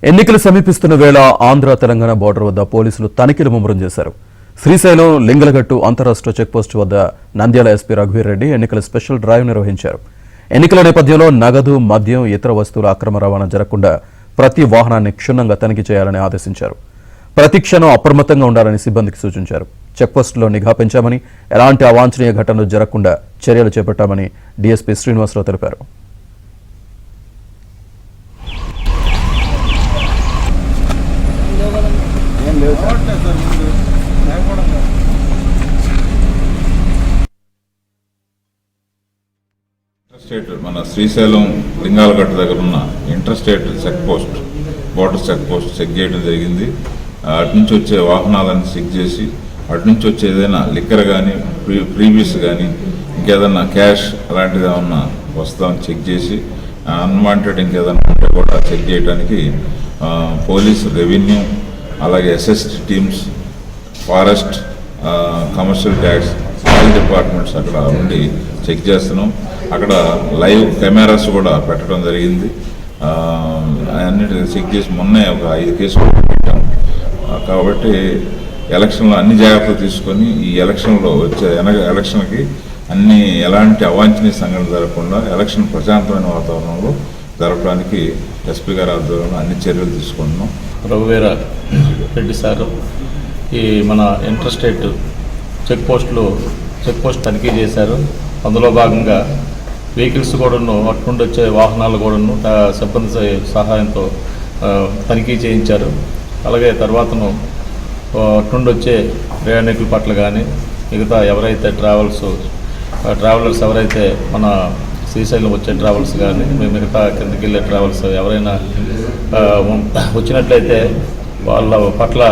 ఎన్నికలు సమీపిస్తున్న వేళ ఆంధ్ర తెలంగాణ బోర్డర్ వద్ద పోలీసులు తనిఖీలు ముమ్మరం చేశారు. శ్రీశైలం లింగలగట్టు అంతరాష్ట్ర చెక్పోస్టు వద్ద నంద్యాల ఎస్పీ రఘువీర్ రెడ్డి ఎన్నికల స్పెషల్ డ్రైవ్ నిర్వహించారు. ఎన్నికల నేపథ్యంలో నగదు, మద్యం, ఇతర వస్తువుల అక్రమ రవాణా జరగకుండా ప్రతి వాహనాన్ని క్షుణ్ణంగా తనిఖీ చేయాలని ఆదేశించారు. ప్రతి క్షణం అప్రమత్తంగా ఉండాలని సిబ్బందికి సూచించారు. చెక్పోస్టులో నిఘా పెంచామని, ఎలాంటి అవాంఛనీయ ఘటనలు జరగకుండా చర్యలు చేపట్టామని డీఎస్పీ శ్రీనివాసరావు తెలిపారు. ఇంటర్స్టేట్ మన శ్రీశైలం లింగాలగట్టు దగ్గర ఉన్న interstate check post, border check post check చేయడం జరిగింది. అటు నుంచి వచ్చే వాహనాలన్నీ చెక్ చేసి, అటు నుంచి వచ్చే ఏదైనా లిక్కర్ కానీ, ప్రీవియస్ కానీ, ఇంకేదన్నా క్యాష్ అలాంటిది ఏమన్నా వస్తామని చెక్ చేసి, అన్వాంటెడ్ ఇంకేదన్నా ఉంటే కూడా చెక్ చేయడానికి పోలీస్, రెవెన్యూ, అలాగే SST teams, forest, commercial tax, all departments అక్కడ ఉండి చెక్ చేస్తున్నాం. అక్కడ లైవ్ కెమెరాస్ కూడా పెట్టడం జరిగింది. అన్నిటి చెక్ చేసి మొన్నే ఒక 5 కేసులు పెట్టాం. కాబట్టి ఎలక్షన్లో అన్ని జాగ్రత్తలు తీసుకొని ఈ ఎలక్షన్లో వచ్చే ఎలక్షన్కి అన్ని ఎలాంటి అవాంఛనీయ సంఘటనలు జరగకుండా ఎలక్షన్ ప్రశాంతమైన వాతావరణంలో జరపడానికి ఎస్పీ గారి ఆధ్వర్యంలో అన్ని చర్యలు తీసుకుంటున్నాం. రఘువీర్ రెడ్డి సార్ ఈ మన ఇంటర్స్టేట్ చెక్ పోస్ట్ తనిఖీ చేశారు. అందులో భాగంగా వెహికల్స్ కూడాను, అటు నుండి వచ్చే వాహనాలు కూడాను సిబ్బంది సహాయంతో తనిఖీ చేయించారు. అలాగే తర్వాతను అటు నుండి వచ్చే ప్రయాణికుల పట్ల కానీ, మిగతా ఎవరైతే ట్రావెలర్స్ ఎవరైతే మన శ్రీశైలం వచ్చే ట్రావెల్స్ కానీ, మిగతా కిందకి వెళ్ళే ట్రావెల్స్ ఎవరైనా వచ్చినట్లయితే వాళ్ళ పట్ల